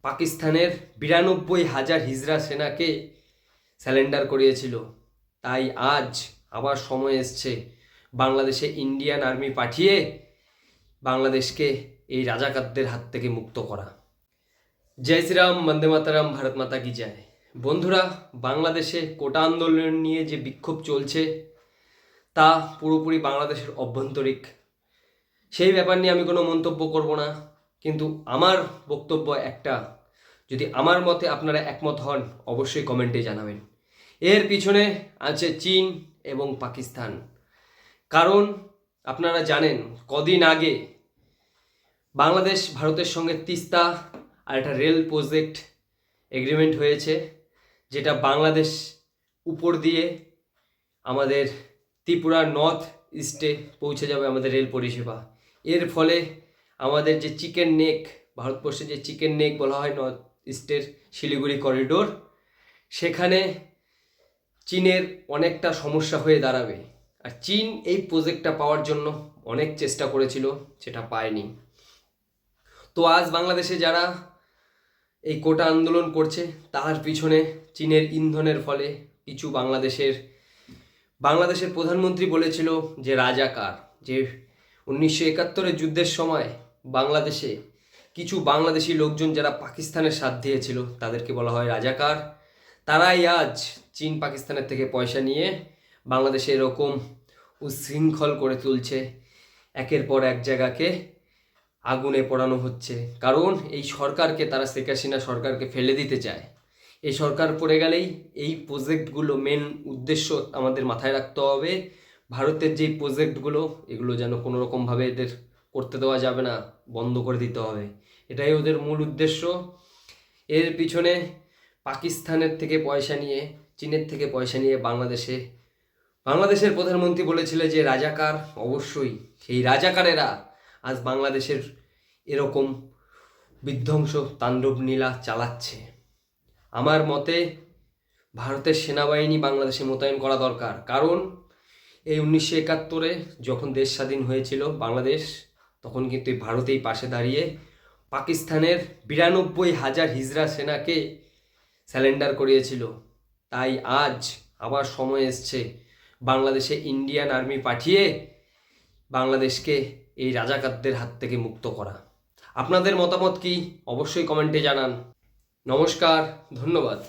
পাকিস্তানের ৯২,০০০ হিজড়া সেনাকে স্যালেন্ডার করিয়েছিল। তাই আজ আবার সময় এসছে বাংলাদেশে ইন্ডিয়ান আর্মি পাঠিয়ে বাংলাদেশকে এই রাজাকারদের হাত থেকে মুক্ত করা। জয় শ্রীরাম, বন্দে মাতারাম, ভারত মাতা কি জয়। বন্ধুরা, বাংলাদেশে কোটা আন্দোলন নিয়ে যে বিক্ষোভ চলছে তা পুরোপুরি বাংলাদেশের অভ্যন্তরিক। সেই ব্যাপার নিয়ে আমি কোনো মন্তব্য করব না, কিন্তু আমার বক্তব্য একটা, যদি আমার মতে আপনারা একমত হন অবশ্যই কমেন্টে জানাবেন। এর পিছনে আছে চীন এবং পাকিস্তান। কারণ আপনারা জানেন কদিন আগে বাংলাদেশ ভারতের সঙ্গে তিস্তা আর একটা রেল প্রজেক্ট এগ্রিমেন্ট হয়েছে, যেটা বাংলাদেশ উপর দিয়ে আমাদের ত্রিপুরার নর্থ ইস্টে পৌঁছে যাবে আমাদের রেল পরিষেবা। এর ফলে আমাদের যে চিকেন নেক, ভারতবর্ষে যে চিকেন নেক বলা হয় নর্থ ইস্টের শিলিগুড়ি করিডোর, সেখানে চীনের অনেকটা সমস্যা হয়ে দাঁড়াবে। আর চীন এই প্রজেক্টটা পাওয়ার জন্য অনেক চেষ্টা করেছিল, সেটা পায়নি। তো আজ বাংলাদেশে যারা এই কোটা আন্দোলন করছে তার পিছনে চীনের ইন্ধনের ফলে কিছু বাংলাদেশের প্রধানমন্ত্রী বলেছিল যে রাজাকার, যে 1971-এর যুদ্ধের সময় বাংলাদেশে কিছু বাংলাদেশি লোকজন যারা পাকিস্তানের সাথ দিয়েছিল তাদেরকে বলা হয় রাজাকার। তারাই আজ চীন পাকিস্তানের থেকে পয়সা নিয়ে বাংলাদেশে এরকম উচ্ছৃঙ্খল করে তুলছে, একের পর এক জায়গাকে আগুনে পোড়ানো হচ্ছে। কারণ এই সরকারকে তারা, শেখ হাসিনা সরকারকে ফেলে দিতে চায়। এই সরকার পড়ে গেলেই এই প্রজেক্টগুলো, মেন উদ্দেশ্য আমাদের মাথায় রাখতে হবে, ভারতের যেই প্রজেক্টগুলো এগুলো যেন কোনো রকমভাবে এদের করতে দেওয়া যাবে না, বন্ধ করে দিতে হবে। এটাই ওদের মূল উদ্দেশ্য। এর পিছনে পাকিস্তানের থেকে পয়সা নিয়ে, চীনের থেকে পয়সা নিয়ে বাংলাদেশের প্রধানমন্ত্রী বলেছিল যে রাজাকার। অবশ্যই সেই রাজাকারেরা আজ বাংলাদেশের এরকম বিধ্বংস তাণ্ডব নীলা চালাচ্ছে। আমার মতে ভারতের সেনাবাহিনী বাংলাদেশে মোতায়েন করা দরকার। কারণ এই 1971-এ যখন দেশ স্বাধীন হয়েছিল বাংলাদেশ, তখন কিন্তু ভারতেই পাশে দাঁড়িয়ে পাকিস্তানের ৯২,০০০ হিজড়া সেনাকে স্যালেন্ডার করিয়েছিল। তাই আজ আবার সময় এসছে বাংলাদেশে ইন্ডিয়ান আর্মি পাঠিয়ে বাংলাদেশকে এই রাজাকারদের হাত থেকে মুক্ত করা। আপনাদের মতামত কি অবশ্যই কমেন্টে জানান। নমস্কার, ধন্যবাদ।